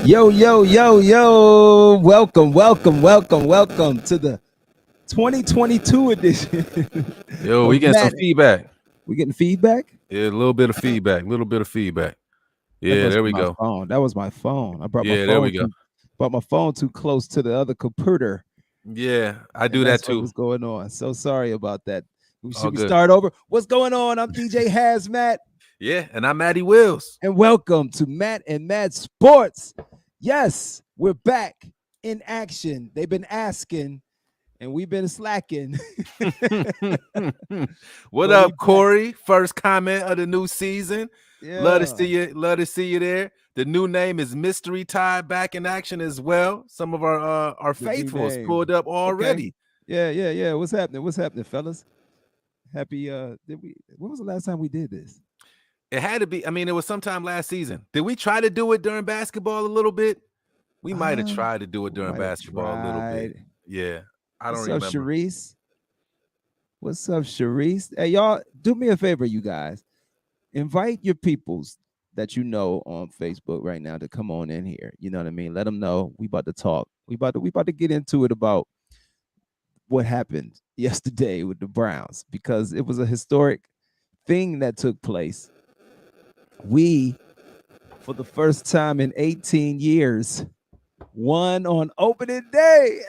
Yo, yo, yo, yo. Welcome to the 2022 edition Yo, we of getting some Matt. feedback. We getting feedback? Yeah, a little bit of feedback. That Yeah, must there be we my go. phone. That was my phone. I Yeah, there we go. brought my phone too close to the other computer, Yeah, I and do that that's what too. was going on. So sorry about that. All Should we good. start over? What's going on? I'm DJ HazMatt, Yeah, and I'm Matty Willz. and welcome to Matt and Matt Sports. Yes, we're back in action. They've been asking, and we've been slacking. What But we up, back. Corey? First comment of the new season. Love to Yeah. see you. Love to see you there. The new name is Mystery Tide back in action as well. Some of our The new faithfuls name. pulled up Okay. already. Yeah. What's happening? What's happening, fellas? Happy when was the last time we did this? It had to be. I mean, it was sometime last season. Did we try to do it during basketball a little bit? We might have tried to do it We during might have basketball a little bit. tried. Yeah, I don't What's up, remember. Sharice? What's up, Sharice? Hey, y'all, do me a favor, you guys. Invite your peoples that you know on Facebook right now to come on in here. You know what I mean? Let them know we about to talk. We about to get into it about what happened yesterday with the Browns because it was a historic thing that took place. We, for the first time in 18 years, won on opening day.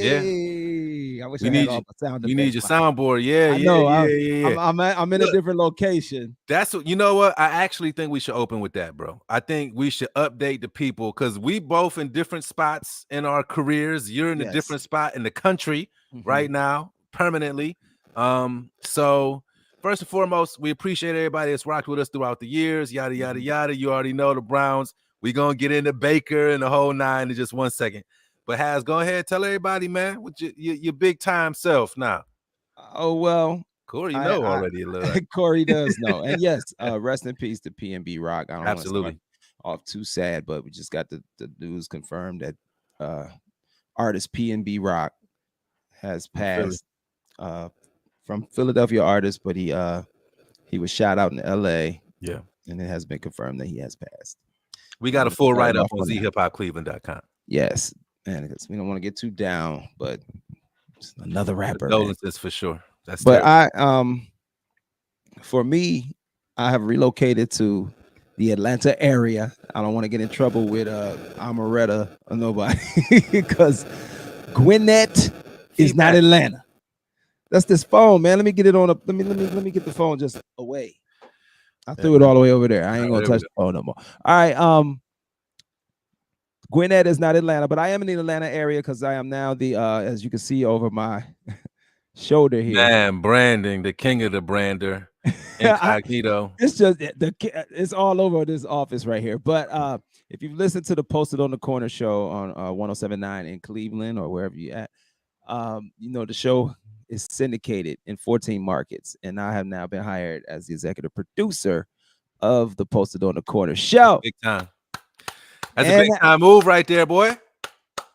Yeah, yeah. Hey, I wish We I had need all you. my sound We need effects. your soundboard. Yeah, I yeah, know yeah, yeah, yeah. I'm in a Look, different location. that's what you know. What I actually think we should open with that, bro. I think we should update the people because we both in different spots in our careers. You're in a Yes. different spot in the country Mhm. right now, permanently. So first and foremost, we appreciate everybody that's rocked with us throughout the years. Yada yada Mhm. yada. You already know the Browns. We gonna get into Baker and the whole nine in just 1 second. But Has, go ahead, tell everybody, man, with your big time self now. Oh well, Corey, you I know already a little. Corey does know. And yes, rest in peace to PNB Rock. I don't want to start Absolutely. off too sad, but we just got the news confirmed that uh artist PNB Rock has From Philly. passed uh from Philadelphia artist, but he was shot out in LA, Yeah. and it has been confirmed that he has passed. We I got a wanted to full start it write up off on on that. zhiphopcleveland.com. Yes, man, because we don't want to get too down, but it's another rapper, man. Condolences for sure. That's But terrible. for me, I have relocated to the Atlanta area. I don't want to get in trouble with Amaretta or nobody because Gwinnett is not Feedback. Atlanta. That's this phone, man. Let me get it on up. Let me get the phone just away. I threw it all the way over there. I ain't gonna There we touch go. the phone no more. All right. Gwinnett is not Atlanta, but I am in the Atlanta area because I am now the as you can see over my shoulder here. Man, branding, the king of the brander, I, incognito. it's just it's all over this office right here. But if you've listened to the Posted on the Corner show on 1079 in Cleveland or wherever you at, you know the show is syndicated in 14 markets, and I have now been hired as the executive producer of the Posted on the Corner show. Big time. That's a And big time move right there, boy.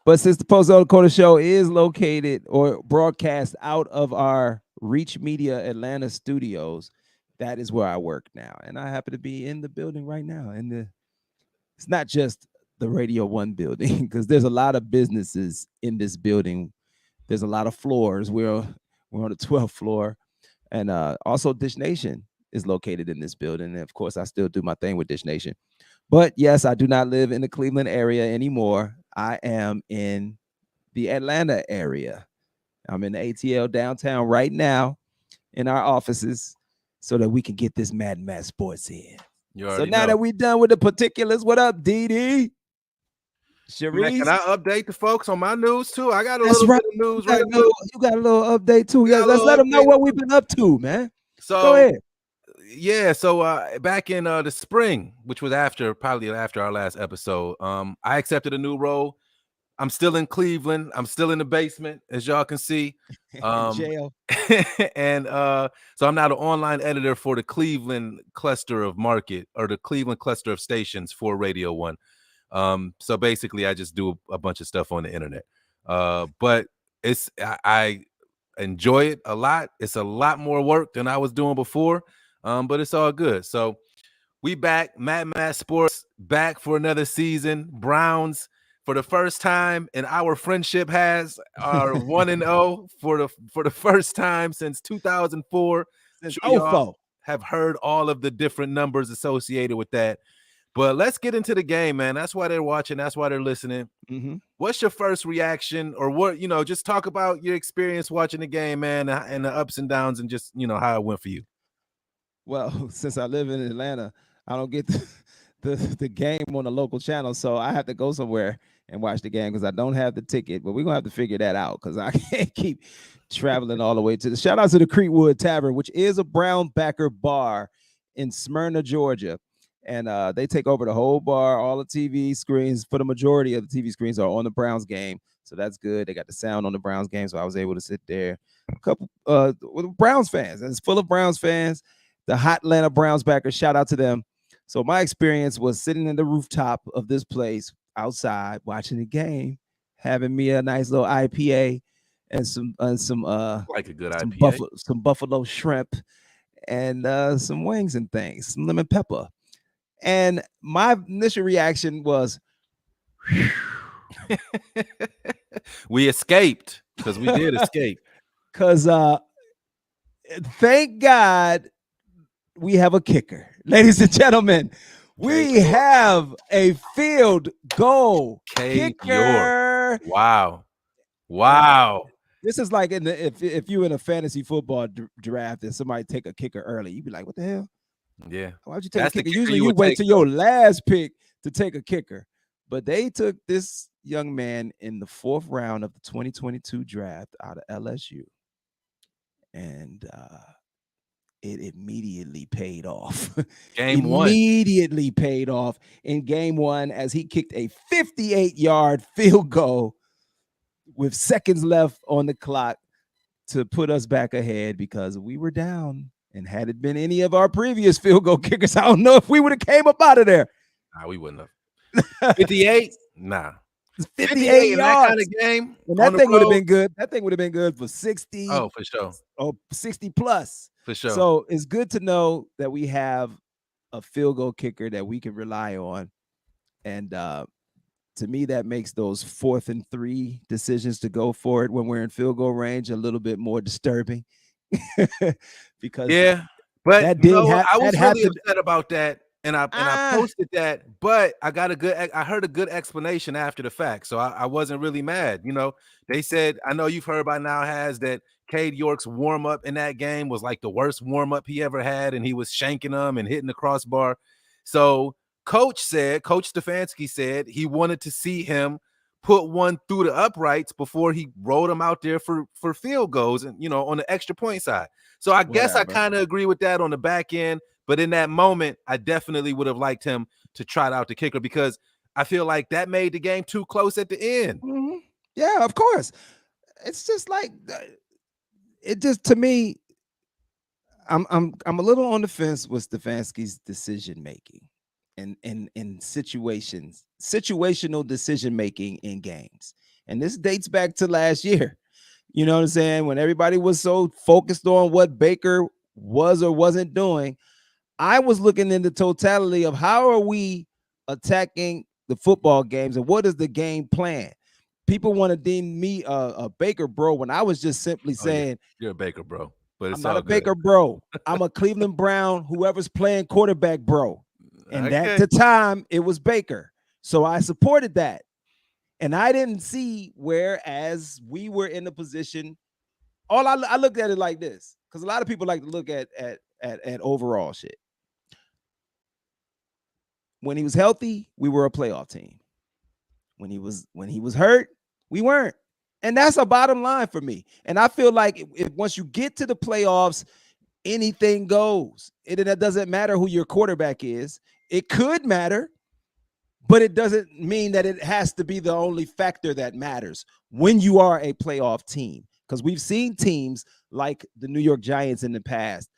but since the Posted on the Corner show is located or broadcast out of our Reach Media Atlanta studios, that is where I work now, and I happen to be in the building right now. And it's not just the Radio One building because there's a lot of businesses in this building. There's a lot of floors. We're on the 12th floor, and also Dish Nation is located in this building. And of course, I still do my thing with Dish Nation. But yes, I do not live in the Cleveland area anymore. I am in the Atlanta area. I'm in the ATL downtown right now in our offices so that we can get this Mad Mad Sports in. You So already now know. that we're done with the particulars, what up, DD? Man, can Sharice? I update the folks on my news too? I got a That's little right. bit of You news got right a now. little, you got a little update too. We Yeah, got a let's little let them know update what we've too. been up to, man. Go So ahead. yeah, so back in the spring, which was probably after our last episode, I accepted a new role. I'm still in Cleveland. I'm still in the basement, as y'all can see. In jail. And so I'm now the online editor for the Cleveland cluster of market or the Cleveland cluster of stations for Radio One. So basically I just do a bunch of stuff on the internet. But I enjoy it a lot. It's a lot more work than I was doing before. But it's all good. So we back, Mad Sports, back for another season. Browns, for the first time in our friendship, are 1-0 for the first time since 2004. Since Sure, y'all 04. have heard all of the different numbers associated with that. But let's get into the game, man. That's why they're watching. That's why they're listening. Mm-hmm. What's your first reaction, or what, just talk about your experience watching the game, man, and the ups and downs, and just, how it went for you. Well, since I live in Atlanta, I don't get the game on the local channel, so I have to go somewhere and watch the game because I don't have the ticket. But we're gonna have to figure that out because I can't keep traveling all the way to the. Shout out to the Creekwood Tavern, which is a brown backer bar in Smyrna, Georgia, and they take over the whole bar. All the TV screens, for the majority of the TV screens, are on the Browns game, so that's good. They got the sound on the Browns game, so I was able to sit there. A couple with Browns fans, and it's full of Browns fans. The Hot Atlanta Browns backers, shout out to them. So my experience was sitting in the rooftop of this place outside watching the game, having me a nice little IPA and some Like a good IPA. some buffalo shrimp and some wings and things, some lemon pepper. And my initial reaction was, we escaped, because we did escape. Because thank God we have a kicker. Ladies and gentlemen, we have a field goal kicker. Wow. This is like if you're in a fantasy football draft and somebody take a kicker early, you'd be like, what the hell? Yeah. Why'd you take a kicker? Usually you wait till your last pick to take a kicker. But they took this young man in the 4th round of the 2022 draft out of LSU. And it immediately paid off. Immediately paid off in game 1 as he kicked a 58-yard field goal with seconds left on the clock to put us back ahead because we were down. And had it been any of our previous field goal kickers, I don't know if we would have came up out of there. Nah, we wouldn't have. 58? Nah. 58 in that kind of game. And that thing would have been good. That thing would have been good for 60. Oh, for sure. Or 60 plus. For sure. So it's good to know that we have a field goal kicker that we can rely on. And to me, that makes those 4th and 3 decisions to go for it when we're in field goal range a little bit more disturbing. Because but that did I was really upset about that. And I posted that, but I heard a good explanation after the fact. So I wasn't really mad. They said, I know you've heard by now, that Cade York's warm-up in that game was like the worst warm-up he ever had, and he was shanking them and hitting the crossbar. So Coach Stefanski said he wanted to see him put one through the uprights before he rolled him out there for field goals and, on the extra point side. So I guess I kind of agree with that on the back end. But in that moment, I definitely would have liked him to trot out the kicker because I feel like that made the game too close at the end. Mm-hmm. Yeah, of course. It's just like it just, to me, I'm a little on the fence with Stefanski's decision making and in situational decision making in games. And this dates back to last year. You know what I'm saying? When everybody was so focused on what Baker was or wasn't doing, I was looking in the totality of how are we attacking the football games and what is the game plan? People want to deem me a Baker bro when I was just simply saying, you're a Baker bro, but it's I'm not a Baker bro. I'm a Cleveland Brown, whoever's playing quarterback bro. And at the time, it was Baker. So I supported that. And I didn't see whereas we were in a position, I looked at it like this, because a lot of people like to look at overall shit. When he was healthy, we were a playoff team. When he was hurt, we weren't. And that's a bottom line for me. And I feel like if once you get to the playoffs, anything goes. It doesn't matter who your quarterback is. It could matter, but it doesn't mean that it has to be the only factor that matters when you are a playoff team. Because we've seen teams like the New York Giants in the past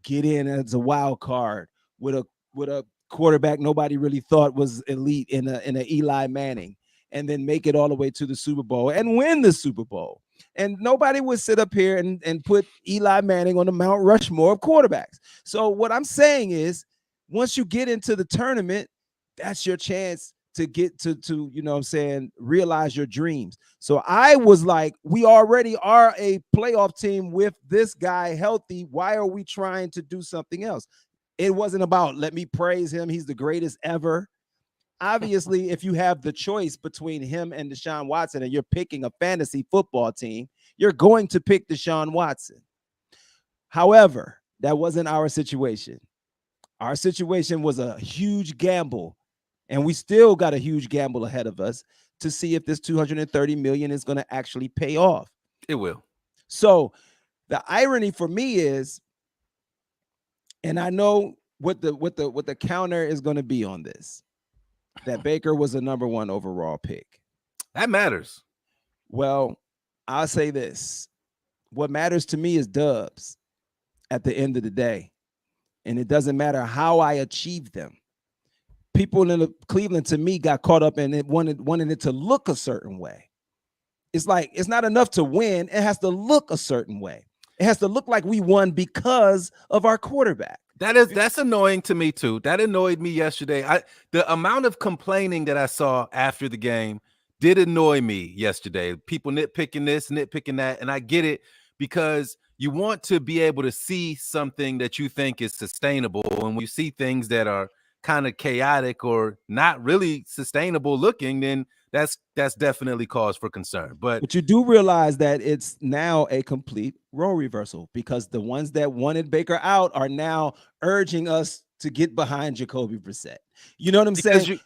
get in as a wild card with a quarterback nobody really thought was elite in a Eli Manning, and then make it all the way to the Super Bowl and win the Super Bowl. And nobody would sit up here and put Eli Manning on the Mount Rushmore of quarterbacks. So what I'm saying is, once you get into the tournament, that's your chance to get to you know what I'm saying, realize your dreams. So I was like, we already are a playoff team with this guy healthy. Why are we trying to do something else? It wasn't about let me praise him, he's the greatest ever. Obviously, if you have the choice between him and Deshaun Watson and you're picking a fantasy football team, you're going to pick Deshaun Watson. However, that wasn't our situation. Our situation was a huge gamble, and we still got a huge gamble ahead of us to see if this 230 million is going to actually pay off. It will. So the irony for me is, and I know what the counter is going to be on this, that Baker was a number 1 overall pick. That matters. Well, I'll say this. What matters to me is dubs at the end of the day. And it doesn't matter how I achieve them. People in Cleveland, to me, got caught up in it, wanted it to look a certain way. It's like, it's not enough to win. It has to look a certain way. It has to look like we won because of our quarterback. That's annoying to me too. That annoyed me yesterday. The amount of complaining that I saw after the game did annoy me yesterday. People nitpicking this, nitpicking that, and I get it because you want to be able to see something that you think is sustainable, and when you see things that are kind of chaotic or not really sustainable looking, then that's definitely cause for concern. But you do realize that it's now a complete role reversal, because the ones that wanted Baker out are now urging us to get behind Jacoby Brissett. You know what I'm saying?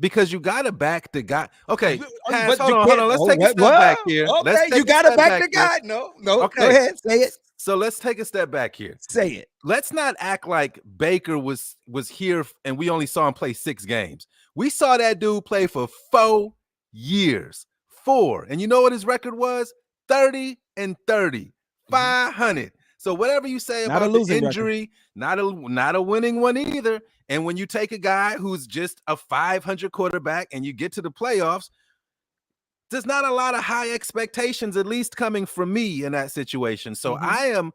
Because you got to back the guy. Okay, but hold on. Let's take a step back here. Okay, you got to back the guy. No. Okay. Go ahead, say it. So let's take a step back here. Say it. Let's not act like Baker was here and we only saw him play 6 games. We saw that dude play for 4 years. 4. And you know what his record was? 30-30. 500. So whatever you say about the injury, not a winning one either. And when you take a guy who's just a 500 quarterback and you get to the playoffs, there's not a lot of high expectations, at least coming from me in that situation. So I am,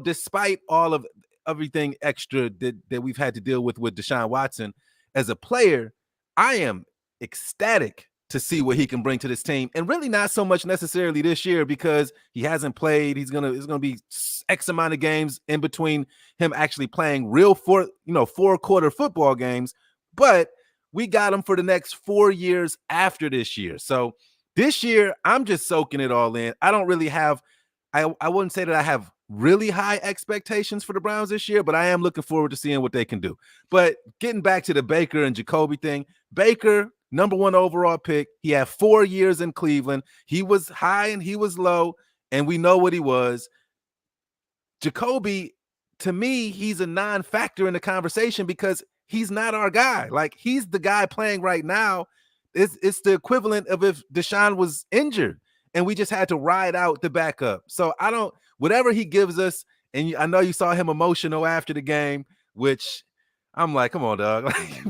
despite all of everything extra that we've had to deal with Deshaun Watson as a player, I am ecstatic to see what he can bring to this team, and really not so much necessarily this year because he hasn't played. It's gonna be X amount of games in between him actually playing real 4-quarter football games, but we got him for the next 4 years after this year. So this year, I'm just soaking it all in. I don't really have, I wouldn't say that I have really high expectations for the Browns this year, but I am looking forward to seeing what they can do. But getting back to the Baker and Jacoby thing, Baker, number 1 overall pick. He had 4 years in Cleveland. He was high and he was low, and we know what he was. Jacoby, to me, he's a non-factor in the conversation because he's not our guy. Like, he's the guy playing right now. It's the equivalent of if Deshaun was injured and we just had to ride out the backup. So whatever he gives us, and I know you saw him emotional after the game, which I'm like, come on, dog. Like,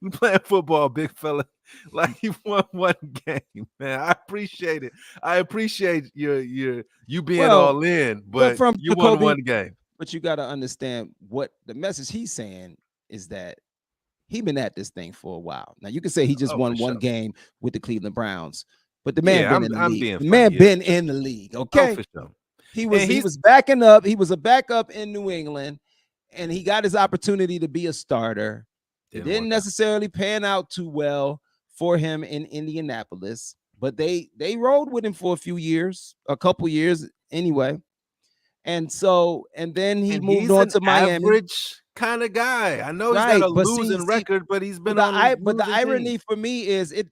you playing football, big fella. Like, you won 1 game, man. I appreciate it. I appreciate you being all in, but from you Jacoby, won 1 game. But you got to understand what the message he's saying is that he been at this thing for a while. Now you can say he just won 1 game with the Cleveland Browns, but the man been in the league. The man been in the league. Okay, he was backing up. He was a backup in New England, and he got his opportunity to be a starter. It didn't necessarily pan out too well for him in Indianapolis, but they rode with him for a couple years anyway. And then he moved on to Miami. Average kind of guy. I know he's got a losing record, but he's been on. But the irony for me is, it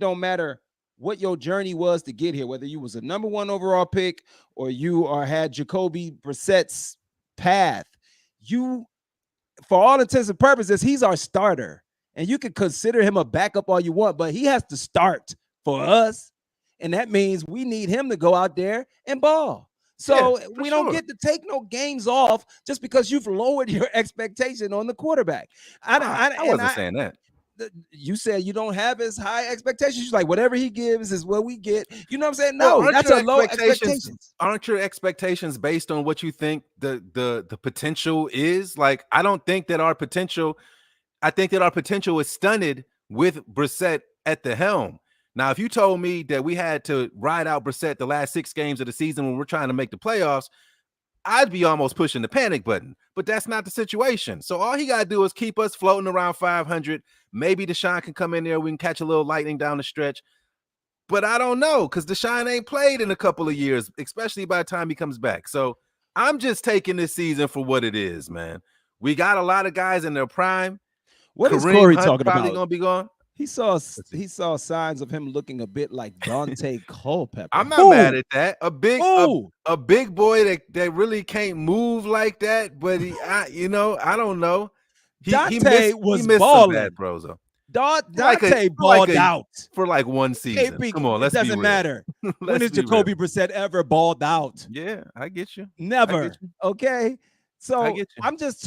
don't matter what your journey was to get here, whether you was a number 1 overall pick or you had Jacoby Brissett's path. For all intents and purposes, he's our starter, and you can consider him a backup all you want, but he has to start for us, and that means we need him to go out there and ball. So we don't get to take no games off just because you've lowered your expectation on the quarterback. I wasn't saying that. You said you don't have as high expectations. Like, whatever he gives is what we get. You know what I'm saying? No, that's a low expectation. Aren't your expectations based on what you think the potential is? Like, I don't think that our potential I think that our potential is stunted with Brissett at the helm. Now, if you told me that we had to ride out Brissett the last 6 games of the season when we're trying to make the playoffs, I'd be almost pushing the panic button. But that's not the situation. So all he got to do is keep us floating around 500. Maybe Deshaun can come in there. We can catch a little lightning down the stretch. But I don't know, because Deshaun ain't played in a couple of years, especially by the time he comes back. So I'm just taking this season for what it is, man. We got a lot of guys in their prime. What is Corey talking probably about? Gonna be gone. He saw signs of him looking a bit like Dante Culpepper. I'm not mad at that. A big boy that really can't move like that, but I don't know. Dante was missed balling, some bad throws though. Dante balled out for like one season. Come on, let's be real. It doesn't matter. When has Jacoby Brissett ever balled out? Yeah, I get you. Never. Okay. So I'm just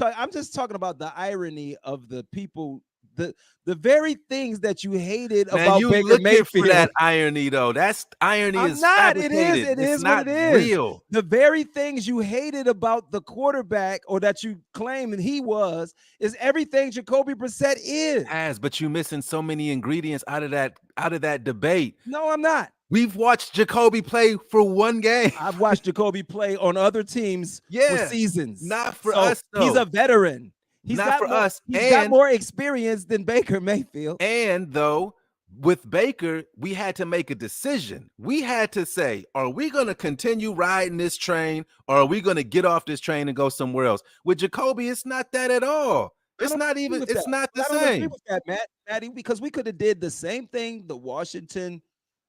talking about the irony of the people, the very things that you hated about Baker Mayfield. For that irony though. That's irony. I'm is not. Fabricated. It is not what it is. Real. The very things you hated about the quarterback, or that you claim he was, is everything Jacoby Brissett is. But you're missing so many ingredients out of that debate. No, I'm not. We've watched Jacoby play for one game. I've watched Jacoby play on other teams for seasons. Not for us, though. He's a veteran. He's not for us. He's got more experience than Baker Mayfield. And though, with Baker, we had to make a decision. We had to say, are we going to continue riding this train, or are we going to get off this train and go somewhere else? With Jacoby, it's not that at all. It's not even. It's not the same. I don't agree with that, Matty, because we could have did the same thing the Washington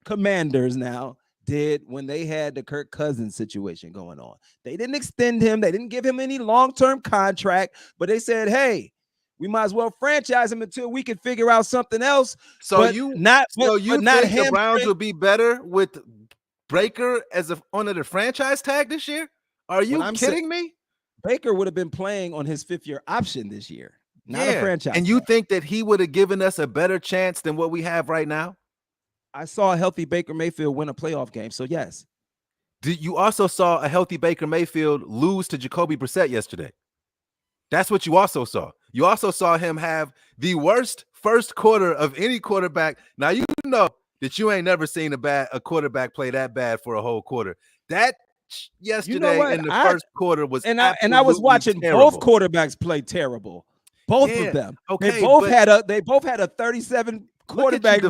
Commanders now did when they had the Kirk Cousins situation going on. They didn't extend him. They didn't give him any long-term contract, but they said, hey, we might as well franchise him until we can figure out something else. So you think the Browns will be better with Baker as under the franchise tag this year? Are you kidding me? Baker would have been playing on his 5th-year option this year, not a franchise. And you think that he would have given us a better chance than what we have right now? I saw a healthy Baker Mayfield win a playoff game, so yes. You also saw a healthy Baker Mayfield lose to Jacoby Brissett yesterday. That's what you also saw. You also saw him have the worst first quarter of any quarterback. Now, you know that you ain't never seen a quarterback play that bad for a whole quarter. That yesterday in the first quarter was and I was watching terrible. Both quarterbacks play terrible. Both of them. Okay, they both had a 37 quarterback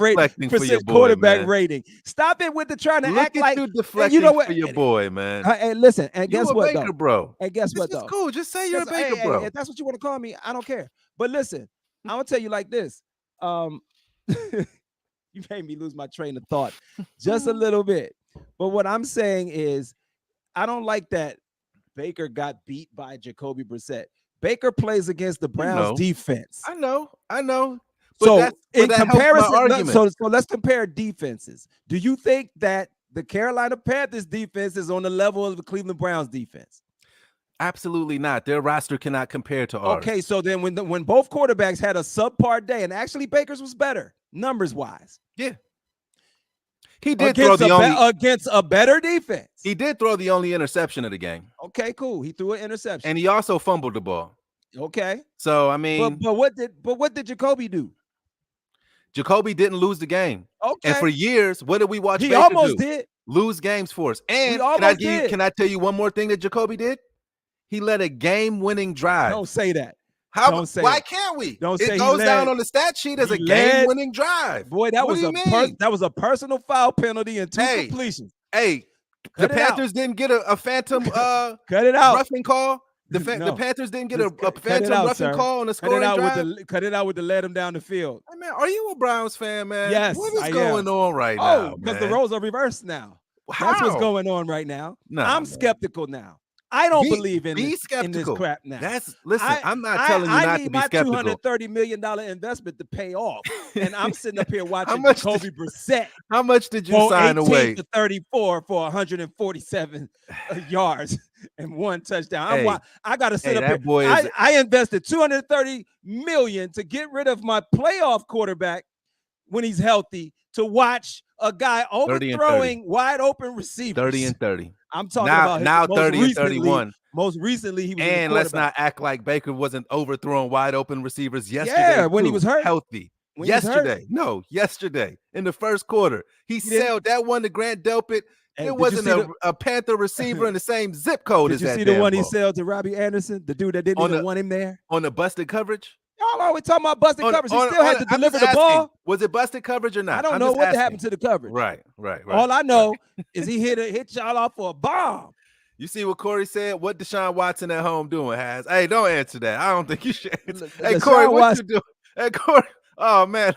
rating. Stop it with the trying to act like you deflecting for your boy, man. Hey, listen, and guess what, Baker, bro. And guess what, though? It's cool. Just say you're a Baker, bro. If that's what you want to call me, I don't care. But listen, I'm gonna tell you like this. You made me lose my train of thought just a little bit. But what I'm saying is, I don't like that Baker got beat by Jacoby Brissett. Baker plays against the Browns defense. I know. So in comparison, so let's compare defenses. Do you think that the Carolina Panthers defense is on the level of the Cleveland Browns defense? Absolutely not. Their roster cannot compare to ours. Okay, so then when both quarterbacks had a subpar day, and actually Baker's was better numbers wise. Yeah. He did against a better defense. He did throw the only interception of the game. Okay, cool. He threw an interception. And he also fumbled the ball. Okay. So I mean, but what did Jacoby do? Jacoby didn't lose the game. Okay. And for years, what did we watch He Baker almost do? did. Lose games for us. And can I tell you one more thing that Jacoby did? He led a game-winning drive. Don't say that. Why can't we? Don't say it goes down on the stat sheet as a game-winning drive. Boy, that was a personal foul penalty and 2 completions. Hey, the Panthers didn't get a phantom cut it out roughing call. The Panthers didn't get a phantom roughing call on the scoring drive. Cut it out with the let him down the field. Hey, man, are you a Browns fan, man? Yes, what is going on right now? Because the roles are reversed now. How? That's what's going on right now. No, I'm skeptical now. I don't believe in this crap now. I'm not telling you not to be skeptical. I need my $230 million investment to pay off, and I'm sitting up here watching Jacoby Brissett. How much did you sign away? 34 for 147 yards and 1 touchdown. I got to sit up here. I invested $230 million to get rid of my playoff quarterback when he's healthy, to watch a guy overthrowing wide open receivers. 30 and 30. I'm talking about now most 30 and recently. 31. Most recently, he was. And in the let's not act like Baker wasn't overthrowing wide open receivers yesterday. Yeah, when he was hurt. Healthy. When he was hurt. Yesterday in the first quarter, he sailed that one to Grant Delpit. Hey, there wasn't a Panther receiver in the same zip code as that. Did you see the one he sailed to Robbie Anderson, the dude that didn't even want him there? On the busted coverage? Y'all always talking about busted coverage. He still had to deliver the ball. Was it busted coverage or not? I don't know what happened to the coverage. Right. All I know is he hit y'all off for a bomb. You see what Corey said? What Deshaun Watson at home doing, Haz? Hey, don't answer that. I don't think you should answer. Hey, Corey, what you doing? Hey, Corey. Oh, man.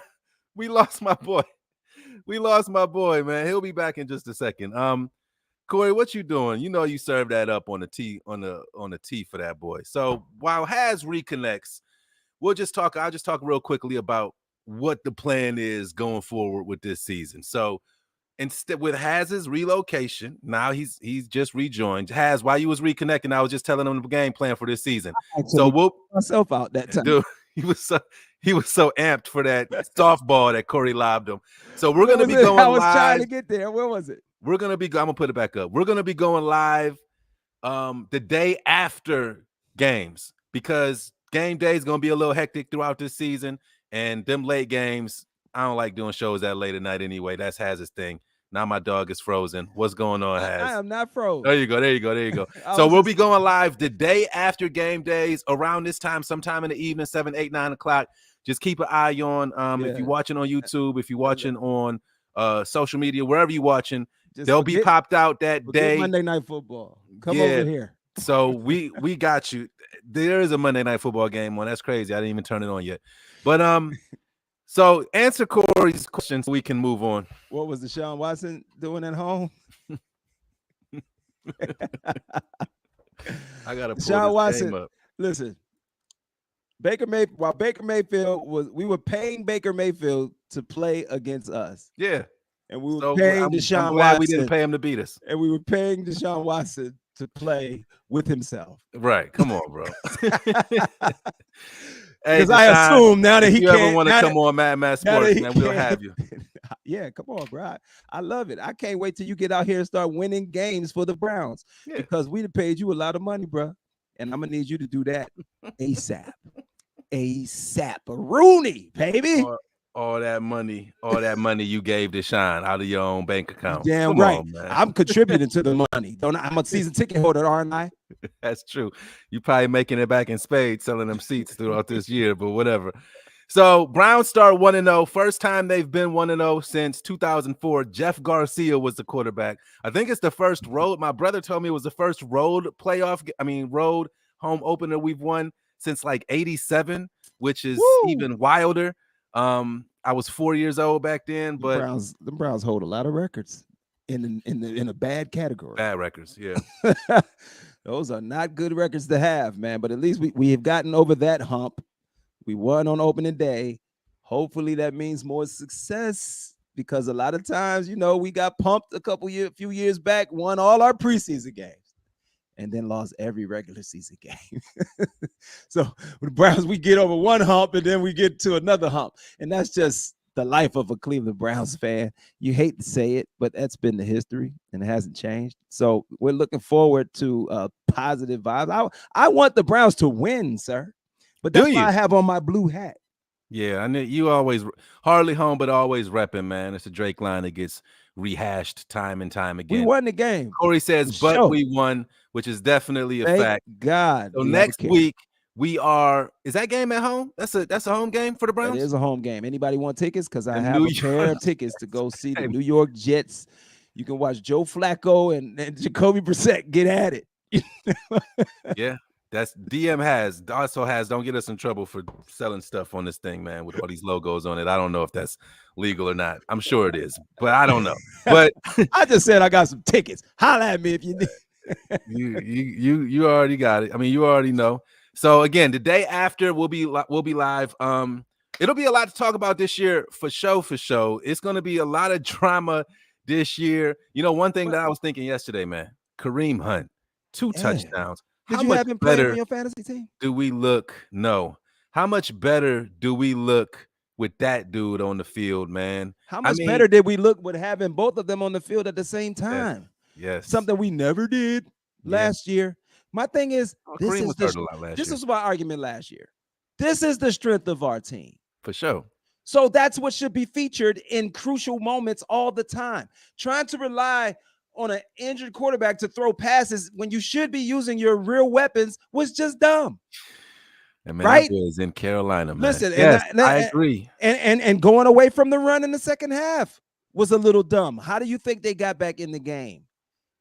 We lost my boy. Man. He'll be back in just a second. Corey, what you doing? You know you served that up on the tee on the tee for that boy. So while Haz reconnects, I'll just talk real quickly about what the plan is going forward with this season. So instead, with Haz's relocation, now he's just rejoined. Haz, while you was reconnecting, I was just telling him the game plan for this season. So we'll myself out that time. Dude, he was so amped for that softball that Corey lobbed him. So we're gonna be going live. I was trying to get there. Where was it? I'm gonna put it back up. We're gonna be going live the day after games, because game day is gonna be a little hectic throughout this season, and them late games, I don't like doing shows that late at night anyway. That's Haz's thing. Now my dog is frozen. What's going on, Haz? I am not frozen. There you go. So we'll be going live the day after game days around this time, sometime in the evening, 7, 8, 9 o'clock. Just keep an eye on if you're watching on YouTube, if you're watching on social media, wherever you're watching, they'll be popped out that day. Monday Night Football. Come over here. So we got you. There is a Monday Night Football game on. That's crazy. I didn't even turn it on yet. But so answer Corey's question so we can move on. What was Deshaun Watson doing at home? I gotta pull Deshaun Watson. Up. Listen, while Baker Mayfield we were paying Baker Mayfield to play against us. Yeah. And we were paying Deshaun Watson. We didn't pay him to beat us. And we were paying Deshaun Watson to play with himself. Right. Come on, bro. Because I assume now that he can't. If you ever want to come on Mad Sports, man, we'll have you. Yeah, come on, bro. I love it. I can't wait till you get out here and start winning games for the Browns. Yeah. Because we paid you a lot of money, bro. And I'm going to need you to do that ASAP. ASAP. Rooney, baby. All that money you gave Deshaun out of your own bank account. Damn Come right. on, man. I'm contributing to the money. I'm a season ticket holder, aren't I? That's true. You probably making it back in spades, selling them seats throughout this year, but whatever. So Browns start 1-0. First time they've been 1-0 since 2004. Jeff Garcia was the quarterback. I think it's the first road. My brother told me it was the first road home opener we've won since like 87, which is even wilder. I was 4 years old back then, but the Browns hold a lot of records in a bad category. Bad records, yeah. Those are not good records to have, man. But at least we have gotten over that hump. We won on opening day. Hopefully that means more success, because a lot of times, we got pumped few years back, won all our preseason games, and then lost every regular season game. So with the Browns, we get over one hump and then we get to another hump. And that's just the life of a Cleveland Browns fan. You hate to say it, but that's been the history and it hasn't changed. So we're looking forward to positive vibes. I want the Browns to win, sir. But that's why I have on my blue hat. Yeah, I know you always hardly home, but always repping, man. It's a Drake line that gets rehashed time and time again. We won the game. Corey says, but we won, which is definitely a fact. God. So next week we are. Is that game at home? That's a home game for the Browns. It is a home game. Anybody want tickets? Because I have a pair of tickets to go see the New York Jets. You can watch Joe Flacco and Jacoby Brissett get at it. Yeah. That's DM also has. Don't get us in trouble for selling stuff on this thing, man, with all these logos on it. I don't know if that's legal or not. I'm sure it is, but I don't know. But I just said I got some tickets. Holla at me if you need. you already got it. I mean, you already know. So again, the day after we'll be live. It'll be a lot to talk about this year for show. It's going to be a lot of drama this year. One thing that I was thinking yesterday, man, Kareem Hunt, 2 touchdowns. Did you have him playing for your fantasy team? Do we look? No. How much better do we look with that dude on the field, man? How much better did we look with having both of them on the field at the same time? Yes. something we never did last year. My thing is, Kareem was hurt a lot last this year. is my argument last year. This is the strength of our team. For sure. So that's what should be featured in crucial moments all the time. Trying to rely on an injured quarterback to throw passes when you should be using your real weapons was just dumb. And man, right? that boy is in Carolina, man. Listen, yes, I agree. And going away from the run in the second half was a little dumb. How do you think they got back in the game?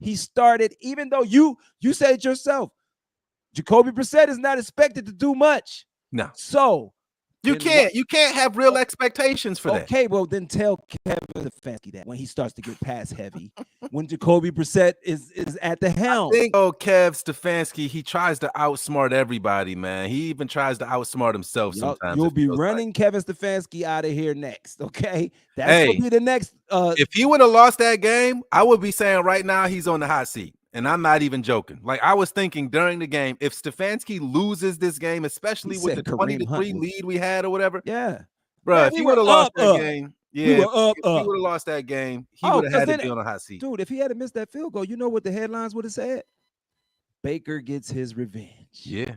He started, even though you said it yourself, Jacoby Brissett is not expected to do much. No. So you can't have real expectations for that. Okay, well then tell Kevin Stefanski that when he starts to get pass heavy, when Jacoby Brissett is at the helm. I think Kev Stefanski, he tries to outsmart everybody, man. He even tries to outsmart himself sometimes. You'll be running Kevin Stefanski out of here next, okay? That's gonna be the next. If he would have lost that game, I would be saying right now he's on the hot seat. And I'm not even joking. Like I was thinking during the game, if Stefanski loses this game, especially with the 20-3 lead we had or whatever, bro, if he would have lost that game, if he would have lost that game, he would have had to be on a hot seat. Dude, if he had missed that field goal, you know what the headlines would have said? Baker gets his revenge. Yeah,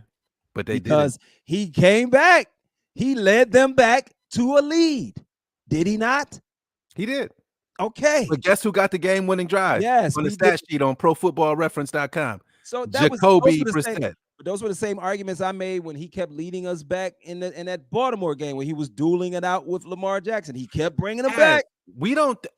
but they because he came back, he led them back to a lead. Did he not? He did. Okay. But guess who got the game-winning drive? Yes. On the stat sheet on ProFootballReference.com. So that Jacoby Brissett. Those were the same arguments I made when he kept leading us back in that Baltimore game when he was dueling it out with Lamar Jackson. He kept bringing him back.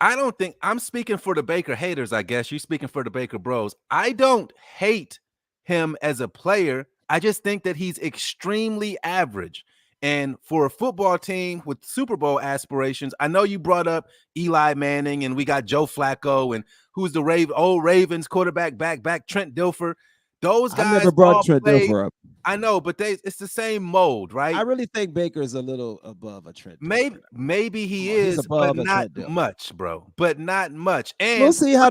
I don't think I'm speaking for the Baker haters, I guess. You're speaking for the Baker bros. I don't hate him as a player. I just think that he's extremely average. And for a football team with Super Bowl aspirations, I know you brought up Eli Manning and we got Joe Flacco and who's the old Ravens quarterback back Trent Dilfer. Those guys I never brought Trent Dilfer up. I know, but it's the same mold, right? I really think Baker's a little above a Trent Dilfer. Maybe he is, but not much, bro. But not much. And we'll see how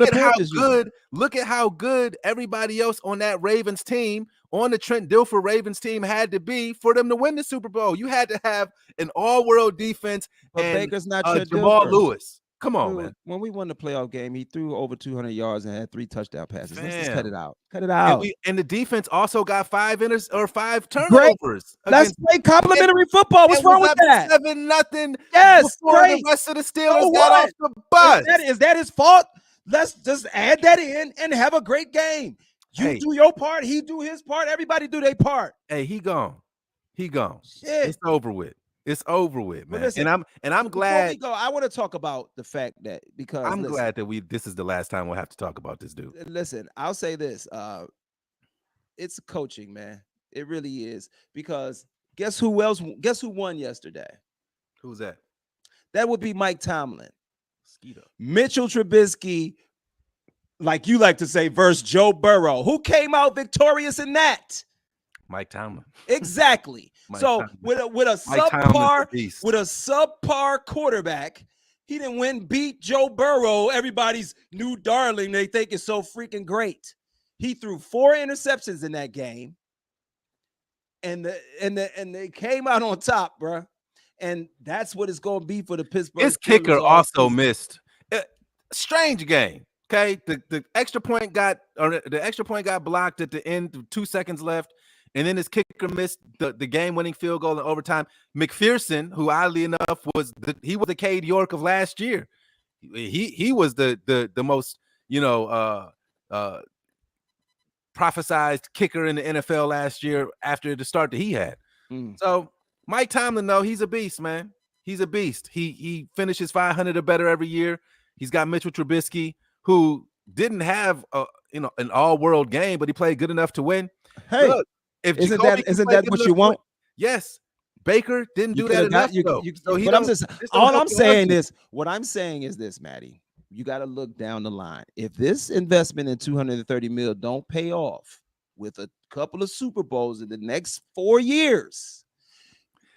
look at how good everybody else on that Ravens team, on the Trent Dilfer Ravens team, had to be for them to win the Super Bowl. You had to have an all-world defense. But and Baker's not Trent Jamal Dilfer. Lewis. Come on, man. When we won the playoff game, he threw over 200 yards and had 3 touchdown passes. Let's just cut it out. And the defense also got 5 turnovers. Let's play complimentary football. What's wrong with that? 7-0. Yes, great. The rest of the Steelers got off the bus. Is that his fault? Let's just add that in and have a great game. You do your part. He do his part. Everybody do their part. Hey, he gone. Shit. It's over with. It's over with, man. Listen, and I'm glad. I want to talk about the fact that because I'm glad that this is the last time we'll have to talk about this dude. Listen, I'll say this. It's coaching, man. It really is. Because guess who won yesterday? Who's that? That would be Mike Tomlin. Mitchell Trubisky, like you like to say, versus Joe Burrow. Who came out victorious in that? Mike Tomlin. Exactly. With a subpar quarterback, he didn't beat Joe Burrow, everybody's new darling. They think is so freaking great. He threw 4 interceptions in that game, and they came out on top, bro. And that's what it's going to be for the Pittsburgh. His kicker also missed. Strange game. Okay, the extra point got blocked at the end, 2 seconds left. And then his kicker missed the game-winning field goal in overtime. McPherson, who oddly enough was the Cade York of last year. He was the most prophesized kicker in the NFL last year after the start that he had. So Mike Tomlin, though, he's a beast, man. He's a beast. He finishes 500 or better every year. He's got Mitchell Trubisky, who didn't have an all-world game, but he played good enough to win. Hey. Look, Isn't that what you want? Yes. Baker didn't do that enough. What I'm saying is this, Matty. You got to look down the line. If this investment in $230 million don't pay off with a couple of Super Bowls in the next 4 years,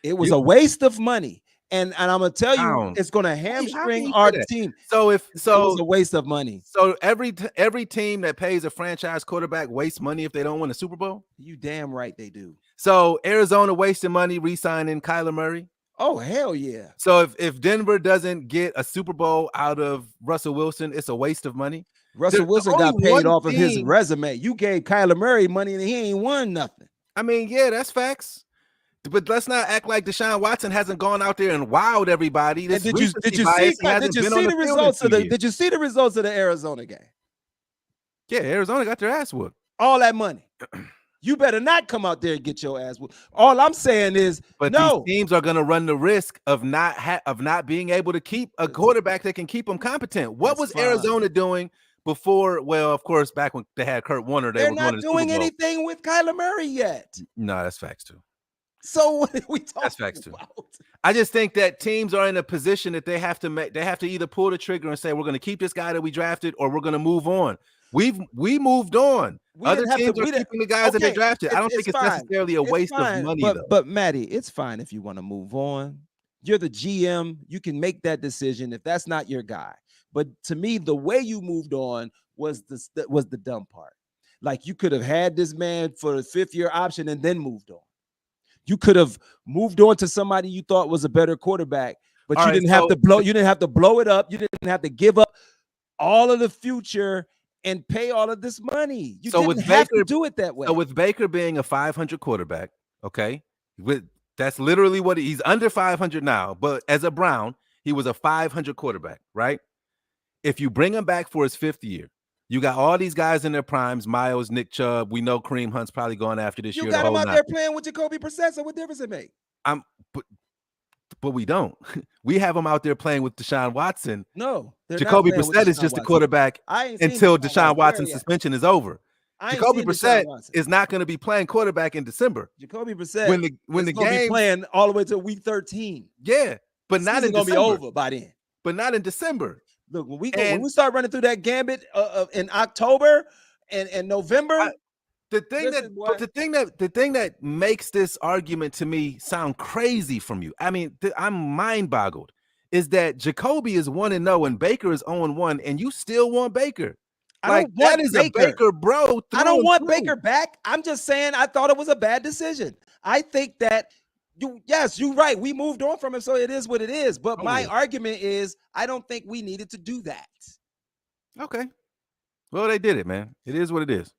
it was a waste of money. And I'm gonna tell you, it's gonna hamstring our team. So it was a waste of money. So every team that pays a franchise quarterback wastes money if they don't win a Super Bowl. You damn right they do. So Arizona wasted money re-signing Kyler Murray. Oh hell yeah. So if Denver doesn't get a Super Bowl out of Russell Wilson, it's a waste of money. Russell Wilson only got paid one off of his team- resume. You gave Kyler Murray money and he ain't won nothing. I mean, yeah, that's facts. But let's not act like Deshaun Watson hasn't gone out there and wowed everybody. And did you see the results of the did you see the results of the Arizona game? Yeah, Arizona got their ass whooped. All that money. You better not come out there and get your ass whooped. All I'm saying is, but no. These teams are going to run the risk of not being able to keep a quarterback that can keep them competent. What was Arizona doing before? Well, of course, back when they had Kurt Warner, they're not doing anything with Kyler Murray yet. No, that's facts too. So what are we talking That's facts too. about? I just think that teams are in a position that they have to either pull the trigger and say we're going to keep this guy that we drafted, or we're going to move on. We moved on. Other teams are keeping the guys that they drafted. I don't think it's necessarily a waste of money, though. But Matty, it's fine if you want to move on. You're the GM. You can make that decision if that's not your guy. But to me, the way you moved on was the dumb part. Like, you could have had this man for the 5th-year option and then moved on. You could have moved on to somebody you thought was a better quarterback, but you didn't have to blow. You didn't have to blow it up. You didn't have to give up all of the future and pay all of this money. You didn't have to do it that way. So with Baker being a 500 quarterback, okay, that's literally what he's under 500 now. But as a Brown, he was a 500 quarterback, right? If you bring him back for his 5th year, you got all these guys in their primes, Miles, Nick Chubb. We know Kareem Hunt's probably going after this year. You got him out there playing with Jacoby Brissett, so what difference it make? But we don't. We have him out there playing with Deshaun Watson. No. Jacoby Brissett is just a quarterback until Deshaun Watson's suspension is over. Jacoby Brissett is not going to be playing quarterback in December. Jacoby Brissett when the game be playing all the way to week 13. Yeah, but not in December. It's going to be over by then. But not in December. Look, when we start running through that gambit in October and November, the thing that makes this argument to me sound crazy from you, I mean, I'm mind boggled, is that Jacoby is 1-0 and Baker is 0-1, and you still want Baker. That is a Baker, bro. I don't want Baker back. I'm just saying I thought it was a bad decision. I think that you're right. We moved on from him, so it is what it is. But my argument is I don't think we needed to do that. Okay. Well, they did it, man. It is what it is.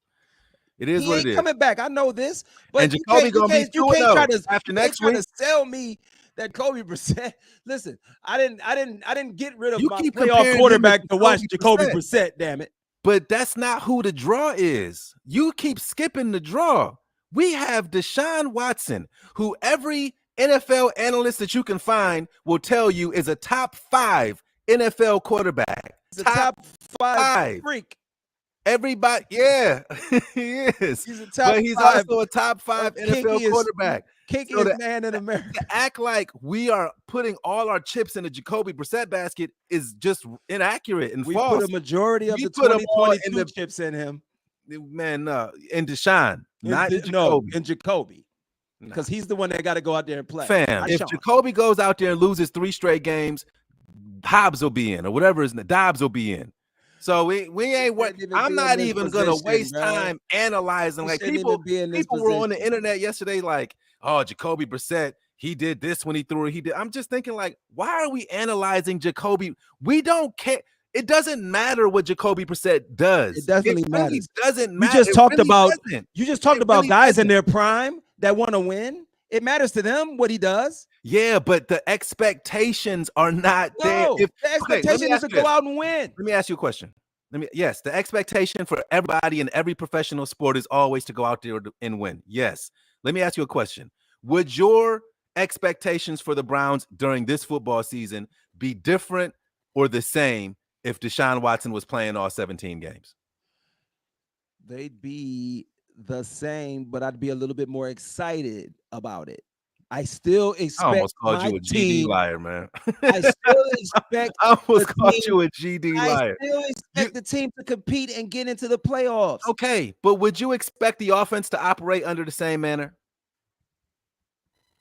It is what it is. Coming back, I know this. But and Jacoby gonna be 2-0 after next week. To sell me that Jacoby Brissett. Listen, I didn't get rid of you my playoff quarterback to watch Jacoby Brissett. Damn it. But that's not who the draw is. You keep skipping the draw. We have Deshaun Watson, who every NFL analyst that you can find will tell you is a top 5 NFL quarterback. He's a top 5 freak. Everybody, yeah, he is. He's a top but he's 5 also a top 5 NFL quarterback. Kinkiest man in America. To act like we are putting all our chips in the Jacoby Brissett basket is just inaccurate and false. We put a majority of the 2022 chips in him. Man, in Deshaun, in Jacoby. Because he's the one that got to go out there and play. Fam, if Jacoby goes out there and loses 3 straight games, Hobbs will be in, or whatever his name, Dobbs will be in. So we ain't what I'm not even gonna waste time analyzing. Like people were on the internet yesterday, like, oh, Jacoby Brissett, he did this when he threw it. I'm just thinking, like, why are we analyzing Jacoby? We don't care. It doesn't matter what Jacoby Brissett does. It definitely matters. It doesn't matter. You just talked about guys in their prime that want to win. It matters to them what he does. Yeah, but the expectations are not there. The expectation is to go out and win. Let me ask you a question. Yes, the expectation for everybody in every professional sport is always to go out there and win. Yes. Let me ask you a question. Would your expectations for the Browns during this football season be different or the same if Deshaun Watson was playing all 17 games? They'd be the same, but I'd be a little bit more excited about it. I still expect. I almost called you a GD liar, man. I still expect. I almost called you a GD liar. I still expect the team to compete and get into the playoffs. Okay, but would you expect the offense to operate under the same manner?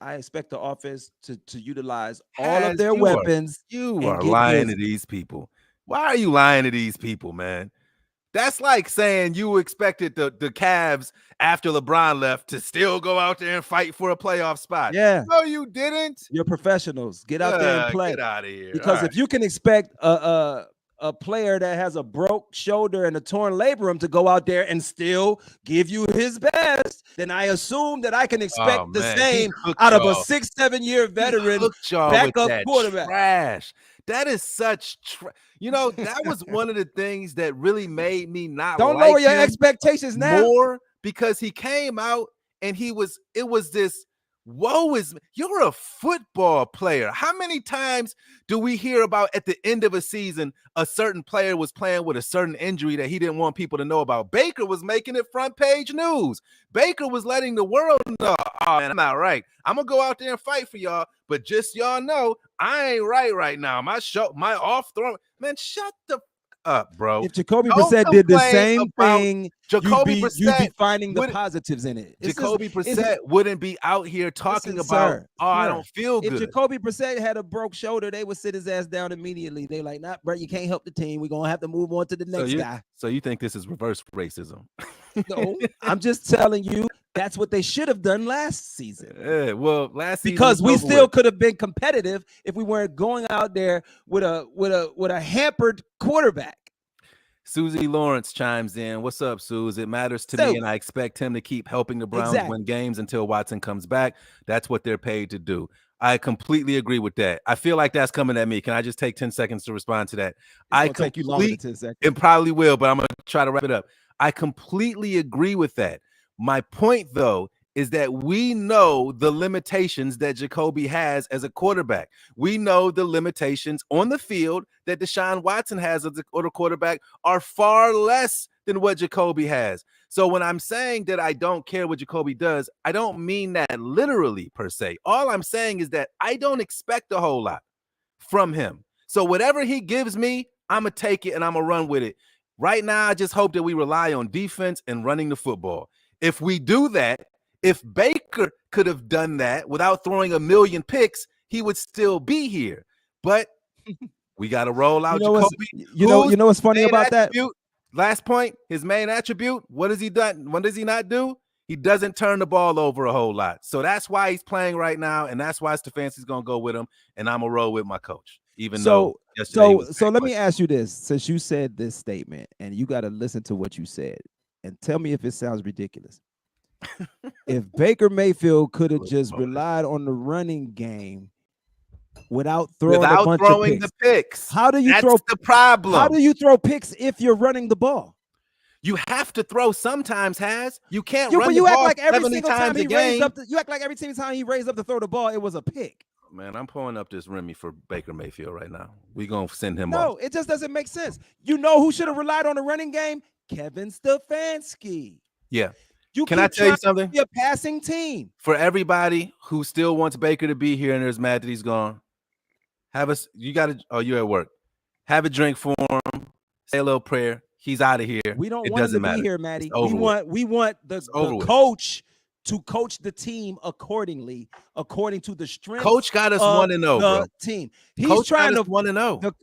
I expect the offense to utilize all of their weapons. You are lying to these people. Why are you lying to these people, man? That's like saying you expected the Cavs after LeBron left to still go out there and fight for a playoff spot. Yeah. No, you didn't. You're professionals. Get out there and play. Get out of here. Because if you can expect a a player that has a broke shoulder and a torn labrum to go out there and still give you his best, then I assume that I can expect the same out of a 6-7 year veteran backup quarterback. Trash. That is such that was one of the things that really made me not Don't like lower your him expectations now. more, because he came out and it was this, woe is me. You're a football player. How many times do we hear about at the end of a season a certain player was playing with a certain injury that he didn't want people to know about? Baker was making it front page news. Baker was letting the world know, oh man, I'm not right. I'm gonna go out there and fight for y'all, but just y'all know I ain't right now. My off throwing, man, shut the up, bro. If Jacoby Brissett did the same thing, Jacoby you'd be finding the positives in it. Jacoby Brissett wouldn't be out here talking about, I don't feel good. If Jacoby Brissett had a broke shoulder, they would sit his ass down immediately. They like, nah, bro, you can't help the team. We're gonna have to move on to the next guy. So you think this is reverse racism? No, I'm just telling you that's what they should have done last season. Well, last season, because we still could have been competitive if we weren't going out there with a hampered quarterback. Susie Lawrence chimes in. What's up, Suze? It matters to me, and I expect him to keep helping the Browns win games until Watson comes back. That's what they're paid to do. I completely agree with that. I feel like that's coming at me. Can I just take 10 seconds to respond to that? Take you longer than 10 seconds. It probably will, but I'm going to try to wrap it up. I completely agree with that. My point, though, is that we know the limitations that Jacoby has as a quarterback. We know the limitations on the field that Deshaun Watson has as a quarterback are far less than what Jacoby has. So when I'm saying that I don't care what Jacoby does, I don't mean that literally per se. All I'm saying is that I don't expect a whole lot from him. So whatever he gives me, I'm going to take it and I'm going to run with it. Right now, I just hope that we rely on defense and running the football. If we do that, if Baker could have done that without throwing a million picks, he would still be here. But we got to roll out Jacoby. You know what's funny about that? Last point, his main attribute, what has he done? What does he not do? He doesn't turn the ball over a whole lot. So that's why he's playing right now, and that's why Stefanski's going to go with him, and I'm going to roll with my coach. So let me ask you this. Since you said this statement, and you got to listen to what you said, and tell me if it sounds ridiculous. If Baker Mayfield could have just relied on the running game without throwing the picks, how do you That's the problem. How do you throw picks if you're running the ball? You have to throw sometimes, Haz. You can't run the you ball act like every 70 single times time he a game. you act like every single time he raised up to throw the ball, it was a pick. Man, I'm pulling up this Remy for Baker Mayfield right now. We're going to send him off. No, it just doesn't make sense. You know who should have relied on the running game? Kevin Stefanski. Yeah. Can I tell you something? Be a passing team. For everybody who still wants Baker to be here and is mad that he's gone, you're at work. Have a drink for him. Say a little prayer. He's out of here. We don't want him to be here, Matty. We want the coach to coach the team accordingly, according to the strength. Coach got us 1-0, bro. Team. He's trying to 1-0.